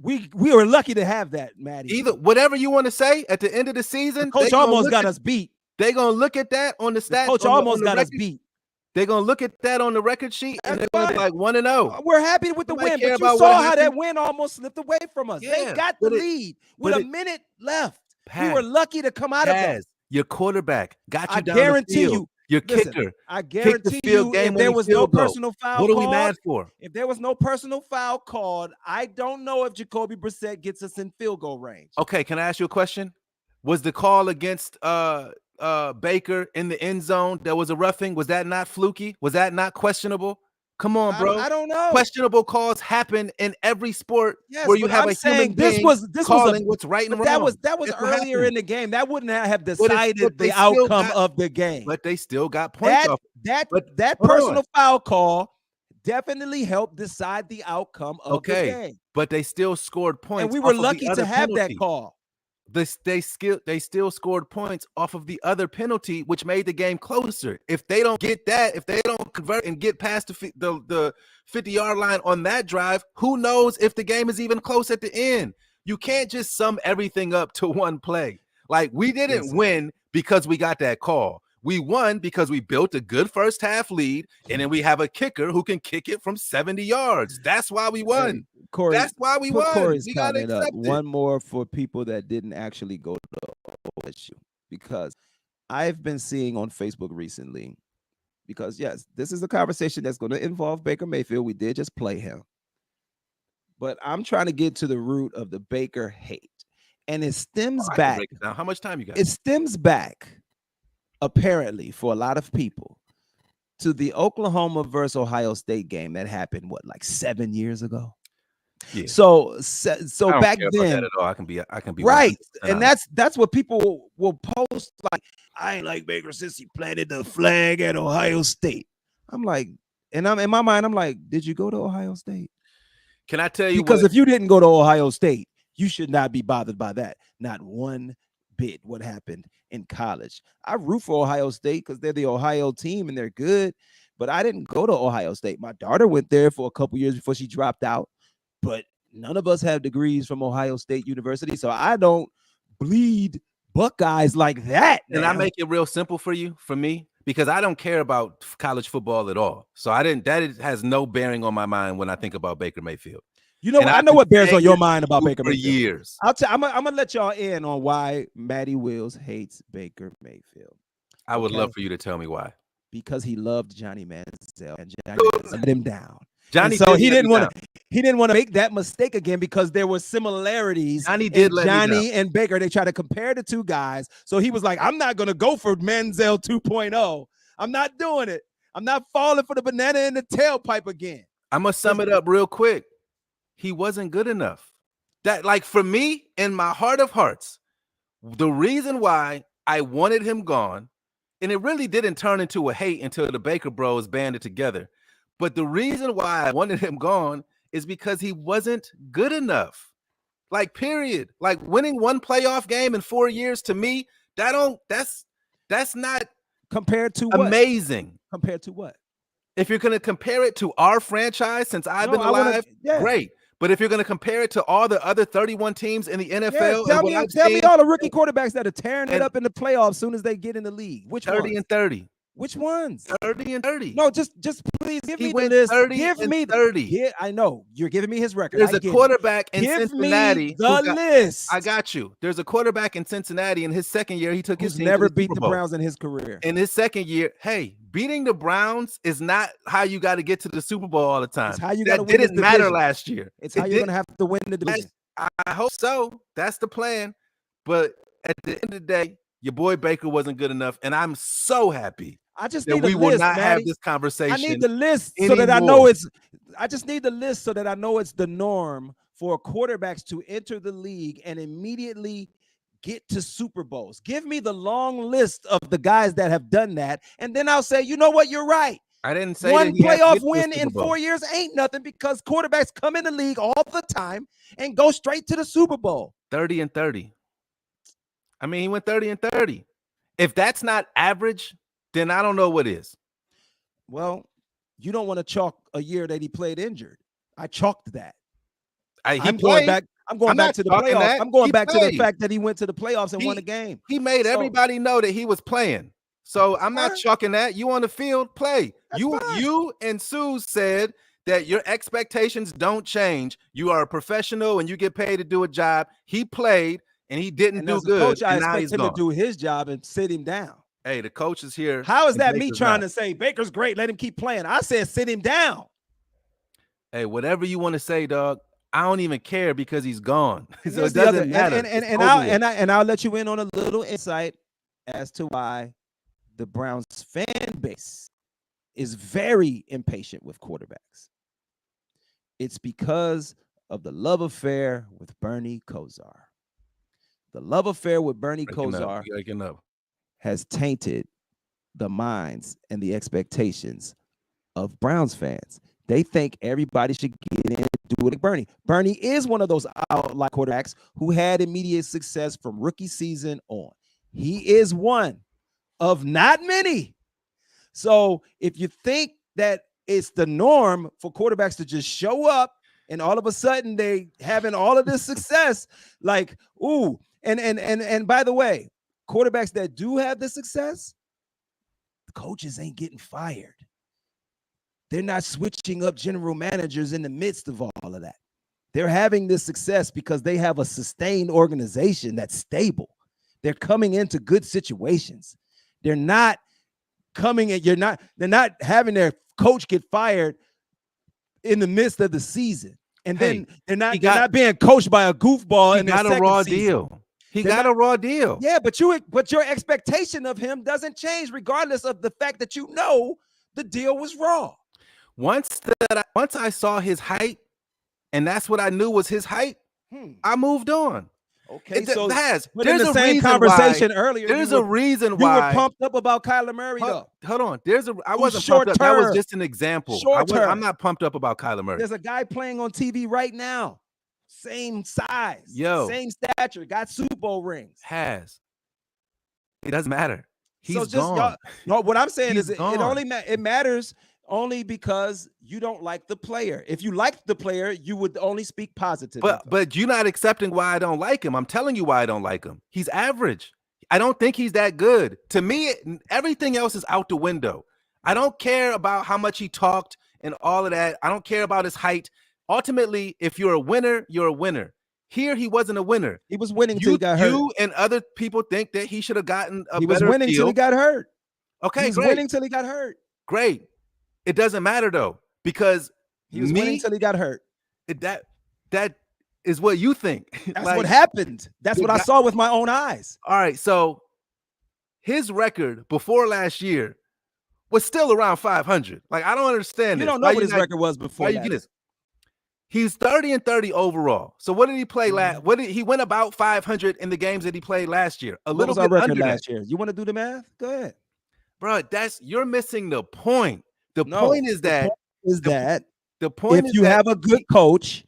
We were lucky to have that, Matty. Either whatever you want to say at the end of the season, coach almost got us beat. They're gonna look at that on the stats. Coach almost got us beat. They're gonna look at that on the record sheet and they're gonna be like 1-0. We're happy with the win, but you saw how that win almost slipped away from us. Yeah, they got the lead with a minute left. We were lucky to come out of that. Your quarterback got you down guarantee the field. you. Your kicker. I guarantee you, if there was no personal foul what are we mad for? If there was no personal foul called, I don't know if Jacoby Brissett gets us in field goal range. Okay, can I ask you a question? Was the call against Baker in the end zone that was a roughing? Was that not fluky? Was that not questionable? Come on, bro. I don't know. Questionable calls happen in every sport where you have a human being calling what's right and wrong. That was earlier in the game. That wouldn't have decided the outcome of the game. But they still got points off. That personal foul call definitely helped decide the outcome of the game. But they still scored points. And we were lucky to have that call. They still scored points off of the other penalty, which made the game closer. If they don't get that, if they don't convert and get past the 50-yard line on that drive, who knows if the game is even close at the end? You can't just sum everything up to one play. Like, we didn't win because we got that call. We won because we built a good first half lead, and then we have a kicker who can kick it from 70 yards. That's why we won. Hey, Corey, That's why we put won. Corey's We gotta comment up. accept it. One more for people that didn't actually go to OSU, because I've been seeing on Facebook recently, because yes, this is a conversation that's going to involve Baker Mayfield. We did just play him, but I'm trying to get to the root of the Baker hate, and it stems I can back. break it down. How much time you got? It stems back, apparently, for a lot of people, to the Oklahoma versus Ohio State game that happened like 7 years ago. Yeah. So I don't back care about then, that at all. I can be right, 100% and honest. that's what people will post, like, I ain't like Baker since he planted the flag at Ohio State. I'm like, and I'm in my mind, I'm like, did you go to Ohio State? Can I tell you Because what? if you didn't go to Ohio State, you should not be bothered by that. Not one bit what happened in college. I root for Ohio State because they're the Ohio team and they're good, but I didn't go to Ohio State. My daughter went there for a couple years before she dropped out, but none of us have degrees from Ohio State University, so I don't bleed Buckeyes like that. Can I make it real simple for you, for me? Because I don't care about college football at all. So has no bearing on my mind when I think about Baker Mayfield. You know, I know what bears on your mind about Baker Mayfield. For years. I'm gonna let y'all in on why Matty Willz hates Baker Mayfield. I would love for you to tell me why. Because he loved Johnny Manziel and Johnny let him down. Johnny, so he didn't want to make that mistake again, because there were similarities. Johnny did let Johnny and Baker. They tried to compare the two guys. So he was like, I'm not gonna go for Manziel 2.0. I'm not doing it. I'm not falling for the banana in the tailpipe again. I'm gonna sum it up real quick. He wasn't good enough. That, like, for me, in my heart of hearts, the reason why I wanted him gone, and it really didn't turn into a hate until the Baker Bros banded together. But the reason why I wanted him gone is because he wasn't good enough. Like, period. Like, winning one playoff game in 4 years, to me, that's not compared to amazing. What? Compared to what? If you're gonna compare it to our franchise since I've been alive, great. But if you're going to compare it to all the other 31 teams in the NFL, tell me all the rookie quarterbacks that are tearing it up in the playoffs as soon as they get in the league. Which 30 and 30. Which ones? 30 and 30. No, just please give me the list. 30 give and me 30. Yeah, I know you're giving me his record. There's a quarterback in give Cincinnati. Me the list. I got you. There's a quarterback in Cincinnati. In his second year, he took his team never to the beat Super the Bowl. Browns in his career. In his second year, hey, beating the Browns is not how you got to get to the Super Bowl all the time. It's how you got to win. That didn't matter last year. It's how you're going to have to win the division. I hope so. That's the plan. But at the end of the day, your boy Baker wasn't good enough, and I'm so happy. I just need that we will not Matty. Have this conversation. I need the list anymore. so that I know it's. I just need the list so that I know it's the norm for quarterbacks to enter the league and immediately get to Super Bowls. Give me the long list of the guys that have done that, and then I'll say, you know what, you're right. I didn't say one playoff win in 4 years ain't nothing, because quarterbacks come in the league all the time and go straight to the Super Bowl. 30 and 30. I mean, he went 30 and 30. If that's not average, then I don't know what is. Well, you don't want to chalk a year that he played injured. I chalked that. I'm going back to the playoffs. I'm going back to the fact that he went to the playoffs and won a game. He made everybody know that he was playing. So I'm not chalking that. You on the field, play. You and Sue said that your expectations don't change. You are a professional and you get paid to do a job. He played and he didn't do good. Coach, I expect him to do his job and sit him down. Hey, the coach is here. How is that me trying to say Baker's great? Let him keep playing. I said sit him down. Hey, whatever you want to say, dog. I don't even care because he's gone. So it doesn't matter. And I'll let you in on a little insight as to why the Browns fan base is very impatient with quarterbacks. It's because of the love affair with Bernie Kosar. The love affair with Bernie Kosar has tainted the minds and the expectations of Browns fans. They think everybody should get in and do it like Bernie. Bernie is one of those outlier quarterbacks who had immediate success from rookie season on. He is one of not many. So if you think that it's the norm for quarterbacks to just show up and all of a sudden they having all of this success, like, ooh, and by the way, quarterbacks that do have the success, coaches ain't getting fired. They're not switching up general managers in the midst of all of that. They're having this success because they have a sustained organization that's stable. They're coming into good situations. They're not coming in, they're not having their coach get fired in the midst of the season. And then they're not being coached by a goofball in their second raw season. deal. He got a raw deal. Yeah, but your expectation of him doesn't change regardless of the fact that you know the deal was raw. Once I saw his height, and that's what I knew was his height, I moved on. Okay, there's the same conversation earlier. There's a reason why you were pumped up about Kyler Murray. Though, hold on. I wasn't pumped up. That was just an example. I'm not pumped up about Kyler Murray. There's a guy playing on TV right now, same size, same stature, got Super Bowl rings. It doesn't matter. He's gone. No, what I'm saying is it matters only because you don't like the player. If you liked the player, you would only speak positive. But you're not accepting why I don't like him. I'm telling you why I don't like him. He's average. I don't think he's that good. To me, everything else is out the window. I don't care about how much he talked and all of that. I don't care about his height. Ultimately, if you're a winner, you're a winner. Here, he wasn't a winner. He was winning until he got hurt. You and other people think that he should have gotten a better deal. He was winning until he got hurt. Okay, he was winning until he got hurt. Great. It doesn't matter though, because he was winning until he got hurt. That is what you think. That's what happened. That's what I saw with my own eyes. All right, so his record before last year was still around 500. Like, I don't understand. You don't know what his record was before. He's 30-30 overall. So what did he play last? He went about 500 in the games that he played last year. What was our record last year? You want to do the math? Go ahead, bro. You're missing the point. The point is that if you have a good coach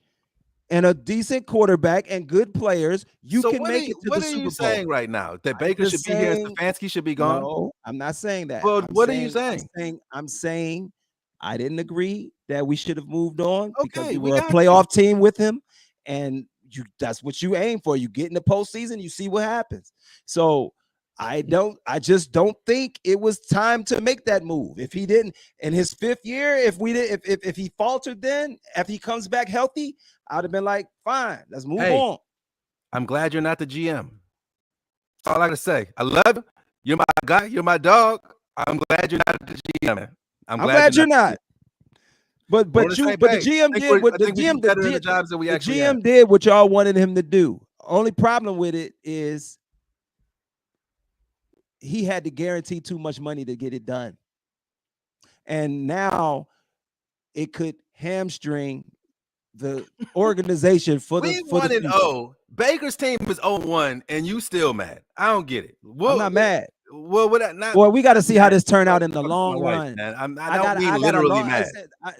and a decent quarterback and good players, you can make it to the Super Bowl. What are you saying right now? That Baker should be here and Stefanski should be gone? No, I'm not saying that. Well, what are you saying? I'm saying I didn't agree that we should have moved on because we were a playoff team with him, and that's what you aim for. You get in the postseason, you see what happens. So I just don't think it was time to make that move. If he didn't in his fifth year, if he faltered, then if he comes back healthy, I'd have been like, fine, let's move on. I'm glad you're not the GM. That's all I gotta say. I love you. You're my guy. You're my dog. I'm glad you're not the GM, man. I'm glad you're not. But the GM did what the GM did what y'all wanted him to do. Only problem with it is he had to guarantee too much money to get it done. And now it could hamstring the organization for the 1-0. Baker's team is 0-1 and you still mad. I don't get it. I'm not mad. Well, we got to see how this turned out in the long run. I don't mean literally mad.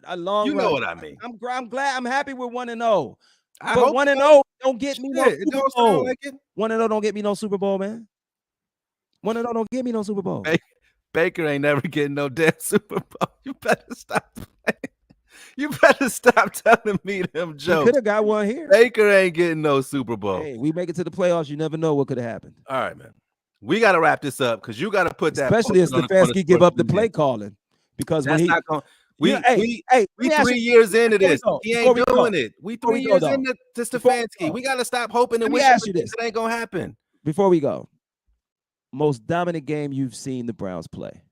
A long you run. know what I mean. I'm glad. I'm happy with 1-0. But 1-0 don't get me no Super Bowl. 1-0 don't get me no Super Bowl, man. 1-0 don't get me no Super Bowl. Baker ain't never getting no damn Super Bowl. You better stop playing. You better stop telling me them jokes. Could have got one here. Baker ain't getting no Super Bowl. Hey, we make it to the playoffs. You never know what could have happened. All right, man. We got to wrap this up because you got to put that. Especially if Stefanski give up the play calling, because that's when not going. We 3 years into this. He ain't doing it. We 3 years into Stefanski. We got to stop hoping and wishing it ain't gonna happen. Before we go, most dominant game you've seen the Browns play?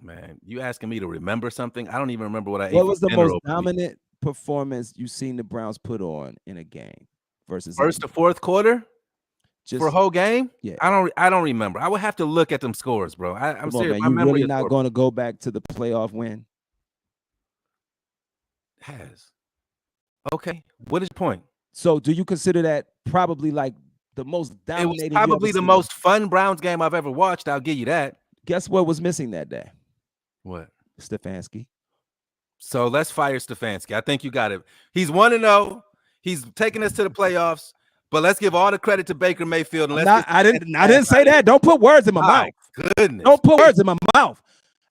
Man, you asking me to remember something? I don't even remember what I ate. What was the most dominant performance you've seen the Browns put on in a game versus first to fourth quarter? For a whole game? Yeah. I don't remember. I would have to look at them scores, bro. I'm serious. Man, you really not going to go back to the playoff win? Okay. What is your point? So do you consider that probably like the most dominating? It was probably the most fun Browns game I've ever watched. I'll give you that. Guess what was missing that day? What? Stefanski. So let's fire Stefanski. I think you got it. He's 1-0. He's taking us to the playoffs. But let's give all the credit to Baker Mayfield. And I didn't say that. Don't put words in my mouth. Goodness. Don't put words in my mouth.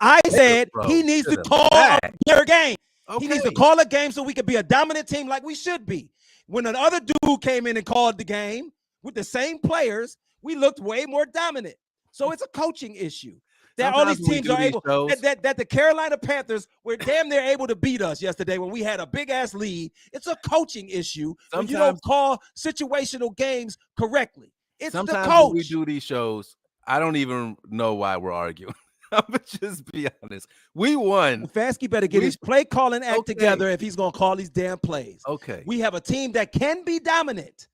I said he needs to call a better game. Okay. He needs to call a game so we could be a dominant team like we should be. When another dude came in and called the game with the same players, we looked way more dominant. So it's a coaching issue. that all these teams are able, that the Carolina Panthers were damn near able to beat us yesterday when we had a big ass lead. It's a coaching issue when you don't call situational games correctly. It's the coach. When we do these shows, I don't even know why we're arguing. I'm gonna just be honest. We won. Stefanski better get his play calling act together if he's gonna call these damn plays. Okay. We have a team that can be dominant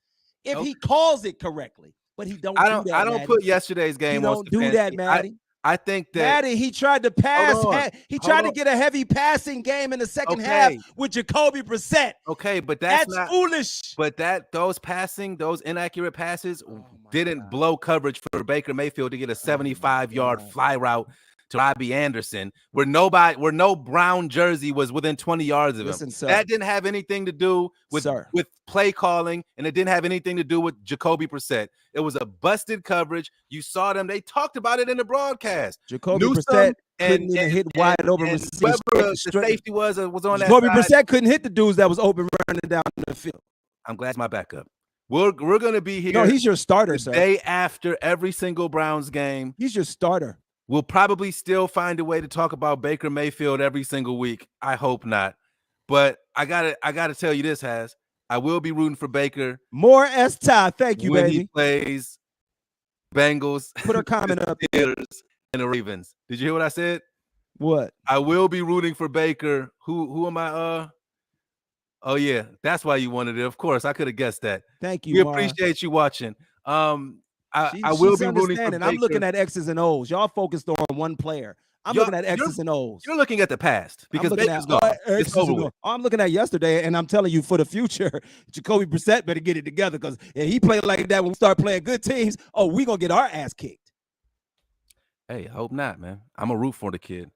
if he calls it correctly, but he don't. I don't put yesterday's game on. Don't do that, Matty. I think that Matty, he tried to pass. He tried to get a heavy passing game in the second half with Jacoby Brissett. Okay, but that's not foolish. But those inaccurate passes didn't blow coverage for Baker Mayfield to get a 75-yard fly route to Robbie Anderson, where no brown jersey was within 20 yards of him. That didn't have anything to do with play calling, and it didn't have anything to do with Jacoby Brissett. It was a busted coverage. You saw them. They talked about it in the broadcast. Jacoby Brissett couldn't even hit wide open receivers. Whoever the safety was on that Jacoby Brissett couldn't hit the dudes that was open running down the field. I'm glad it's my backup. We're going to be here. No, he's your starter, sir. Day after every single Browns game. He's your starter. We'll probably still find a way to talk about Baker Mayfield every single week. I hope not. But I gotta tell you this, Haz. I will be rooting for Baker. More S-Ty. Thank you, when baby. He plays Bengals. Put a comment up. And the Ravens. Did you hear what I said? What? I will be rooting for Baker. Who am I? Oh yeah, that's why you wanted it. Of course, I could have guessed that. Thank you. We appreciate you watching. I will be rooting for Baker. I'm looking at X's and O's. Y'all focused on one player. I'm looking at X's and O's. You're looking at the past because Baker's gone. It's over with. I'm looking at yesterday, and I'm telling you for the future, Jacoby Brissett better get it together because if he played like that when we start playing good teams, we're going to get our ass kicked. Hey, I hope not, man. I'm a root for the kid.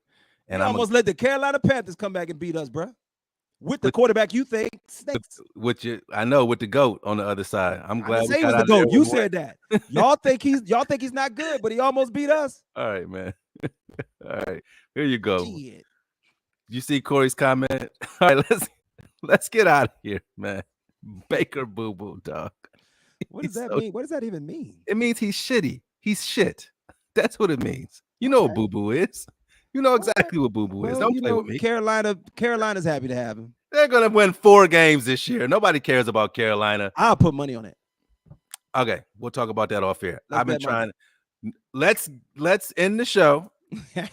And I almost let the Carolina Panthers come back and beat us, bro. With the quarterback you think stinks. With the GOAT on the other side. I'm glad he was the GOAT. You said that. Y'all think he's not good, but he almost beat us. All right, man. All right. Here you go. Shit. You see Corey's comment? All right, let's get out of here, man. Baker boo-boo, dog. What does that mean? What does that even mean? It means he's shitty. He's shit. That's what it means. You know what boo-boo is. You know exactly what boo-boo is. Don't play with me. Carolina's happy to have him. They're going to win 4 games this year. Nobody cares about Carolina. I'll put money on it. Okay, we'll talk about that off air. I've been trying. Let's end the show.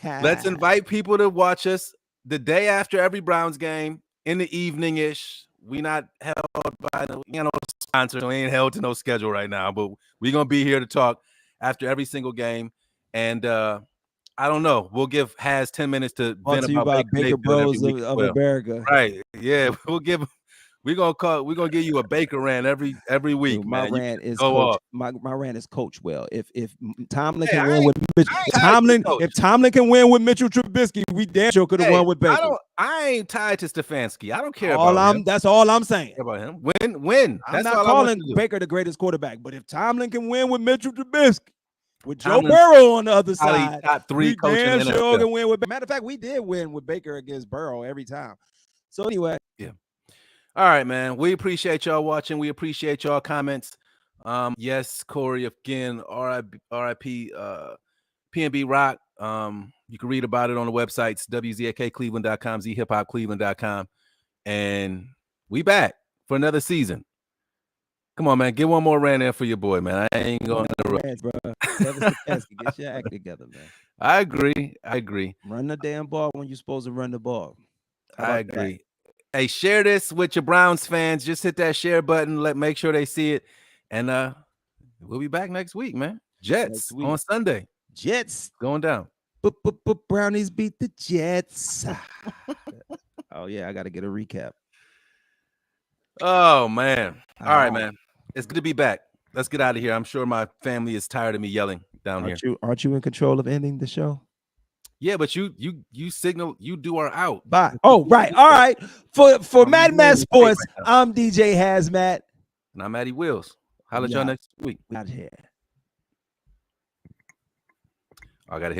Let's invite people to watch us the day after every Browns game in the evening-ish. We not held by no sponsor. We ain't held to no schedule right now, but we're going to be here to talk after every single game. And I don't know. We'll give Haz 10 minutes to vent about Baker Bros of America. Right. Yeah. We're gonna give you a Baker rant every week. Dude, my rant is my rant is coach well. If Tomlin can win with Mitchell Trubisky, we damn sure could have won with Baker. I ain't tied to Stefanski. I don't care about him. That's all I'm saying. About him. Win. I'm not calling Baker the greatest quarterback, but if Tomlin can win with Mitchell Trubisky, with Joe Burrow on the other side, top 3 coach in the NFL. Sure can win with. Matter of fact, we did win with Baker against Burrow every time. So anyway, yeah. All right, man. We appreciate y'all watching. We appreciate y'all comments. Yes, Corey, again, RIP PNB Rock. You can read about it on the websites, WZAKCleveland.com, ZHipHopCleveland.com. And we back for another season. Come on, man. Get one more rant in for your boy, man. I ain't going to rant, bro. Get your act together, man. I agree. Run the damn ball when you're supposed to run the ball. I agree. That? Hey, share this with your Browns fans. Just hit that share button. Make sure they see it. And we'll be back next week, man. Jets on Sunday. Jets going down. Brownies beat the Jets. Oh, yeah. I got to get a recap. Oh, man. All right, man. It's good to be back. Let's get out of here. I'm sure my family is tired of me yelling down here. Aren't you in control of ending the show? Yeah, but you signal, you do our out. Bye. Oh, right. All right. For Matt Sports, I'm DJ HazMatt. And I'm Matty Willz. Holla at y'all next week. Out here. I got to hit